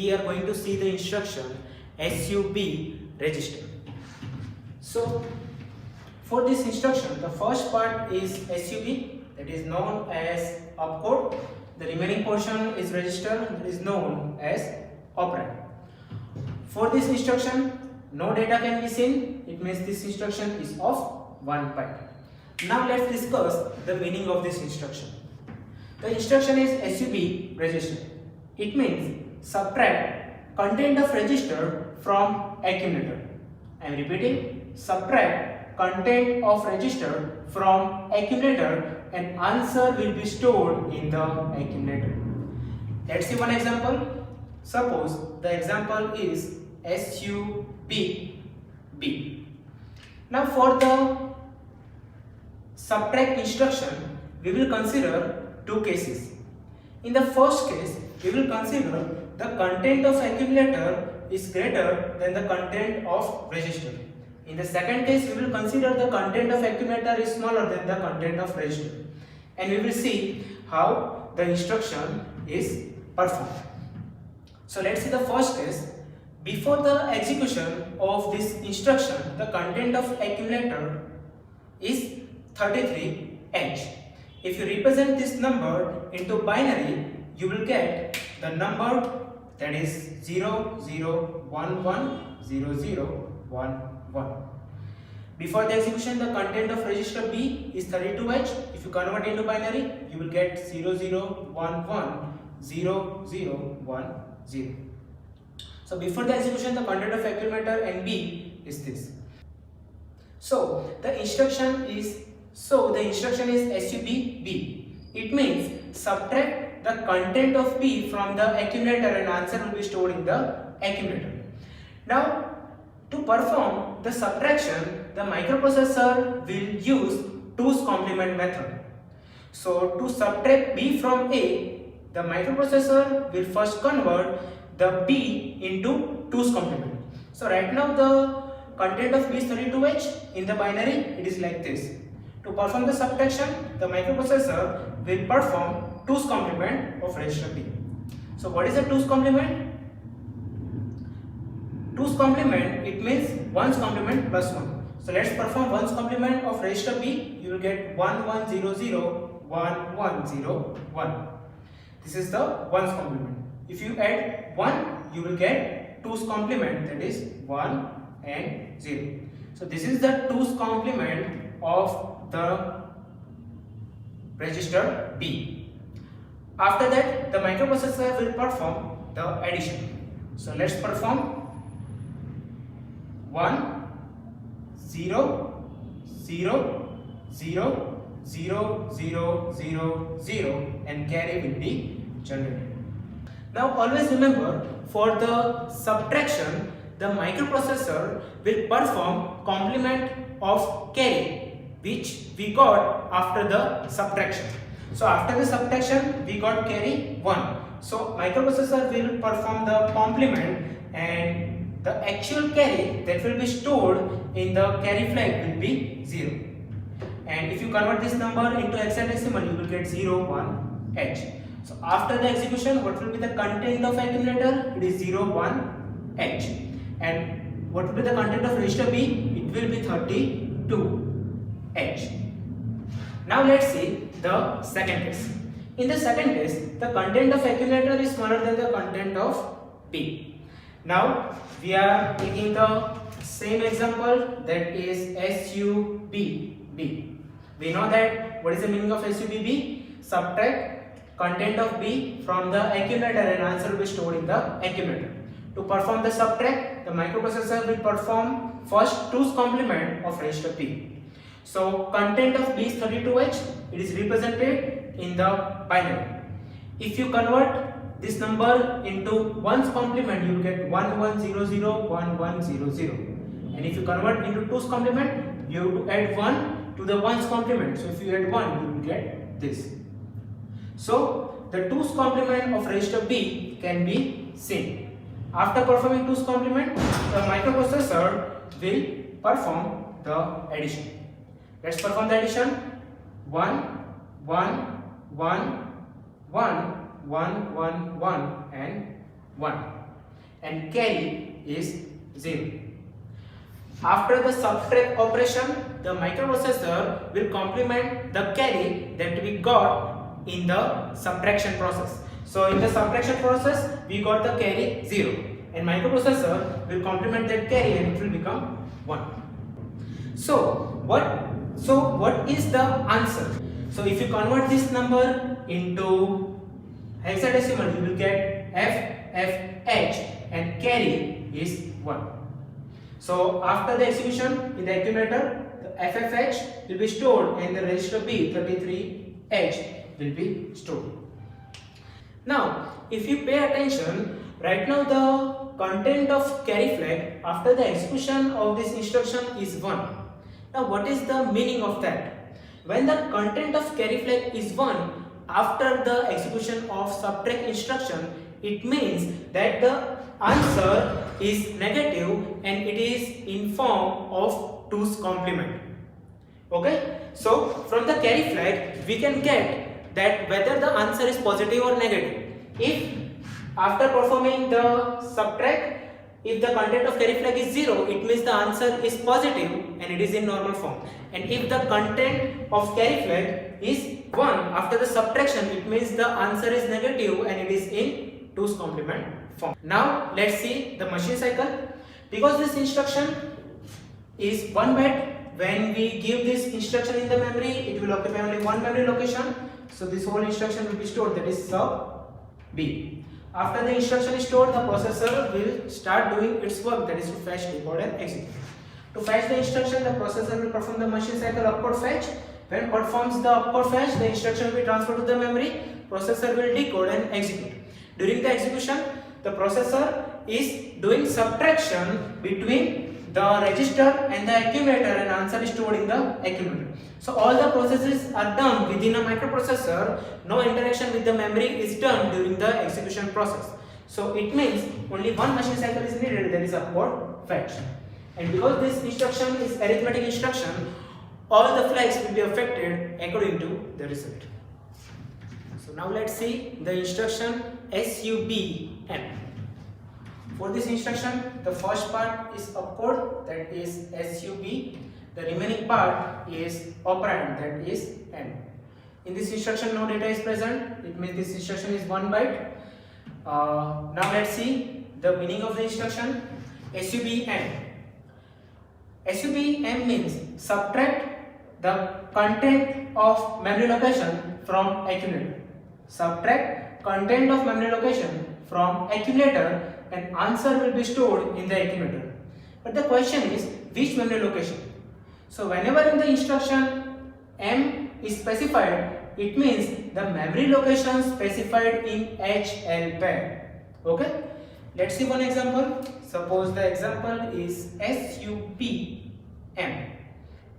we are going to see the instruction SUB register. So for this instruction, the first part is SUB, that is known as opcode. The remaining portion is register, that is known as operand. For this instruction, no data can be seen. It means this instruction is of 1 byte. Now let's discuss the meaning of this instruction. The instruction is SUB register. It means subtract content of register from accumulator. I am repeating, subtract content of register from accumulator and answer will be stored in the accumulator. Let's see one example. Suppose the example is SUB B. Now for the subtract instruction, we will consider two cases. In the first case, we will consider the content of accumulator is greater than the content of register. In the second case, we will consider the content of accumulator is smaller than the content of register. And we will see how the instruction is performed. So let's see the first case. Before the execution of this instruction, the content of accumulator is 33H. If you represent this number into binary, you will get the number that is 00110011. Before the execution, the content of register B is 32H. If you convert into binary, you will get 00110010. So before the execution, the content of accumulator and B is this. So the instruction is SUB B. It means subtract the content of B from the accumulator and answer will be stored in the accumulator. Now to perform the subtraction, the microprocessor will use 2's complement method. So to subtract B from A, the microprocessor will first convert the B into 2's complement. So right now the content of B is 32H. In the binary, it is like this. To perform the subtraction, the microprocessor will perform 2's complement of register B. So what is the 2's complement? 2's complement, it means 1's complement plus 1. So let's perform 1's complement of register B. You will get 11001101. This is the 1's complement. If you add 1, you will get 2's complement, that is 1 and 0. So this is the 2's complement of the register B. After that, the microprocessor will perform the addition. So let's perform 1 0 0 0 0 0 0 0 and carry will be generated. Now always remember, for the subtraction, the microprocessor will perform complement of carry which we got after the subtraction. So after the subtraction, we got carry 1. So microprocessor will perform the complement and the actual carry that will be stored in the carry flag will be 0. And if you convert this number into hexadecimal, you will get 01H. So after the execution, what will be the content of accumulator? It is 01H. And what will be the content of register B? It will be 32H. Now let's see the second case. In the second case, the content of accumulator is smaller than the content of B. Now we are taking the same example, that is SUB B. We know that what is the meaning of SUB B? Subtract content of B from the accumulator and answer will be stored in the accumulator. To perform the subtract, the microprocessor will perform first 2's complement of register B. So content of B is 32H. It is represented in the binary. If you convert this number into 1's complement, you will get 11001100. And if you convert into 2's complement, you have to add 1 to the 1's complement. So if you add 1, you will get this. So the 2's complement of register B can be seen. After performing 2's complement, the microprocessor will perform the addition. Let's perform the addition. 1 1 1 1 1 1 1 and 1. and carry is 0. After the subtract operation, the microprocessor will complement the carry that we got in the subtraction process. So in the subtraction process, we got the carry 0, and microprocessor will complement that carry and it will become 1. So what is the answer? So if you convert this number into hexadecimal, you will get FFH and carry is 1. So after the execution in the accumulator, the FFH will be stored and the register B33H will be stored. Now if you pay attention, right now the content of carry flag after the execution of this instruction is 1. Now what is the meaning of that? When the content of carry flag is 1 after the execution of subtract instruction, it means that the answer is negative and it is in form of 2's complement. Okay, so from the carry flag we can get that whether the answer is positive or negative. If after performing the subtract, if the content of carry flag is 0, it means the answer is positive and it is in normal form. And if the content of carry flag is 1 after the subtraction, it means the answer is negative and it is in 2's complement form. Now let's see the machine cycle. Because this instruction is 1 byte, when we give this instruction in the memory, it will occupy only one memory location. So this whole instruction will be stored, that is sub B. After the instruction is stored, the processor will start doing its work, that is to fetch, decode and execute. To fetch the instruction, the processor will perform the machine cycle opcode fetch. When it performs the opcode fetch, the instruction will be transferred to the memory. Processor will decode and execute. During the execution, the processor is doing subtraction between the register and the accumulator, and answer is stored in the accumulator. So all the processes are done within a microprocessor. No interaction with the memory is done during the execution process. So it means only one machine cycle is needed, that is opcode fetch. And because this instruction is arithmetic instruction, all the flags will be affected according to the result. So now let's see the instruction SUBM. For this instruction, the first part is opcode, that is SUB. The remaining part is operand, that is N. In this instruction, no data is present. It means this instruction is 1 byte. Now let's see the meaning of the instruction SUBM. SUBM means subtract the content of memory location from accumulator. Subtract content of memory location from accumulator and answer will be stored in the accumulator. But the question is which memory location? So whenever in the instruction M is specified, it means the memory location specified in HL pair. Okay, let's see one example. Suppose the example is SUBM.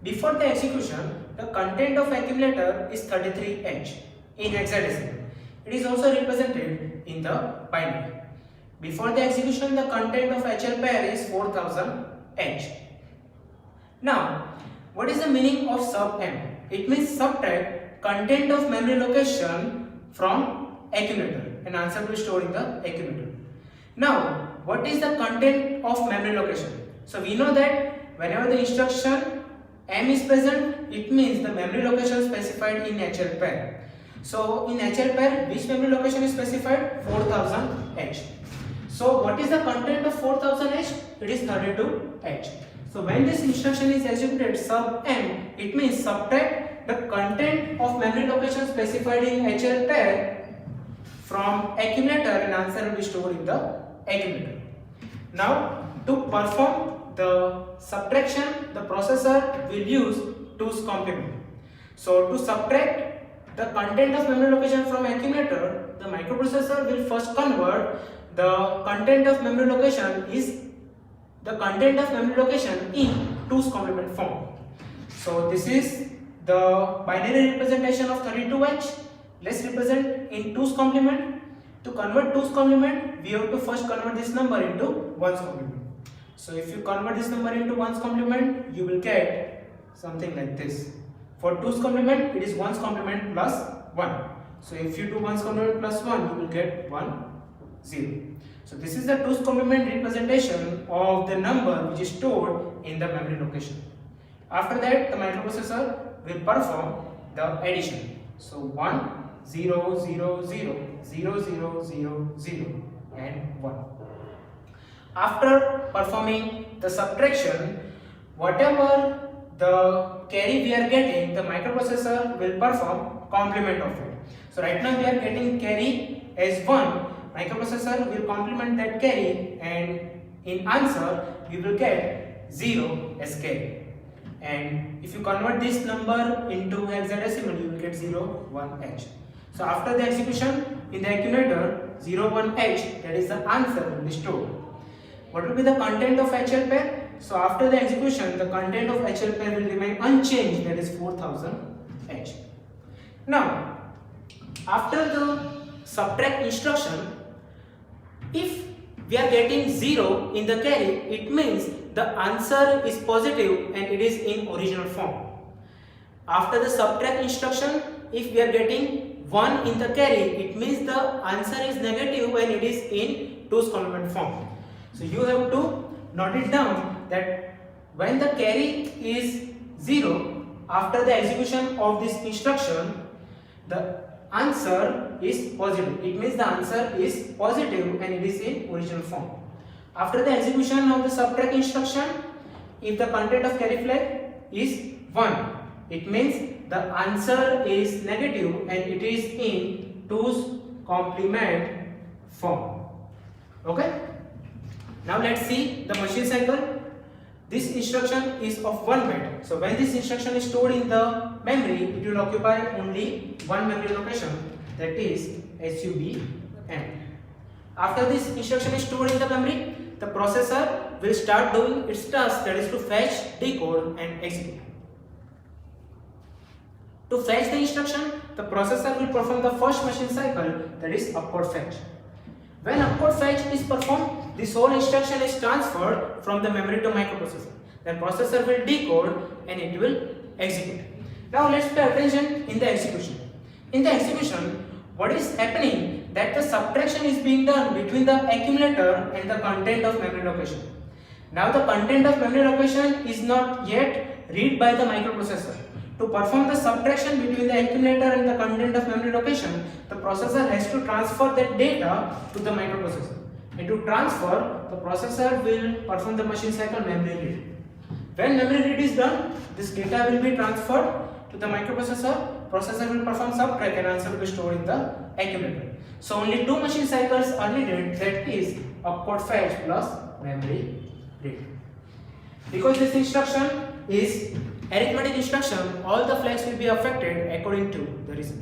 Before the execution, the content of accumulator is 33H in hexadecimal. It is also represented in the binary. Before the execution, the content of HL pair is 4000H. Now, what is the meaning of sub M? It means subtract content of memory location from accumulator and answer will be stored in the accumulator. Now, what is the content of memory location? So we know that whenever the instruction M is present, it means the memory location specified in HL pair. So in HL pair, which memory location is specified? 4000H. So what is the content of 4000H? It is 32H. So when this instruction is executed sub M, it means subtract the content of memory location specified in HL pair from accumulator and answer will be stored in the accumulator. Now to perform the subtraction, the processor will use 2's complement. So to subtract the content of memory location from accumulator, the microprocessor will first convert the content of memory location in 2's complement form. So this is the binary representation of 32H. Let's represent in 2's complement. To convert 2's complement, we have to first convert this number into 1's complement. So if you convert this number into 1's complement, you will get something like this. For 2's complement, it is 1's complement plus 1. So if you do 1's complement plus 1, you will get 1, 0. So this is the 2's complement representation of the number which is stored in the memory location. After that, the microprocessor will perform the addition. So 1, 0, 0, 0, 0, 0, 0, 0 and 1. After performing the subtraction, whatever the carry we are getting, the microprocessor will perform complement of it. So right now we are getting carry as 1, microprocessor will complement that carry, and in answer we will get 0 as carry. And if you convert this number into hexadecimal, you will get 0, 1H. So after the execution in the accumulator, 0, 1H, that is the answer will be stored. What will be the content of HL pair? So after the execution, the content of HL pair will remain unchanged, that is 4000H. Now, after the subtract instruction, if we are getting 0 in the carry, it means the answer is positive and it is in original form. After the subtract instruction, if we are getting 1 in the carry, it means the answer is negative and it is in 2's complement form. So you have to note it down that when the carry is 0, after the execution of this instruction, the answer is positive. It means the answer is positive and it is in original form. After the execution of the subtract instruction, if the content of carry flag is 1, it means the answer is negative and it is in 2's complement form. Okay? Now let's see the machine cycle. This instruction is of 1 byte. So when this instruction is stored in the memory, it will occupy only one memory location, that is SUBM. After this instruction is stored in the memory, the processor will start doing its task, that is to fetch, decode and execute. To fetch the instruction, the processor will perform the first machine cycle, that is upward fetch. When upward fetch is performed, this whole instruction is transferred from the memory to microprocessor. Then processor will decode and it will execute. Now let's pay attention in the execution. In the execution, what is happening, that the subtraction is being done between the accumulator and the content of memory location. Now the content of memory location is not yet read by the microprocessor. To perform the subtraction between the accumulator and the content of memory location, the processor has to transfer that data to the microprocessor. And to transfer, the processor will perform the machine cycle memory read. When memory read is done, this data will be transferred to the microprocessor. Processor will perform subtract and answer will be stored in the accumulator. So only 2 machine cycles are needed, that is upward fetch plus memory read. Because this instruction is arithmetic instruction, all the flags will be affected according to the result.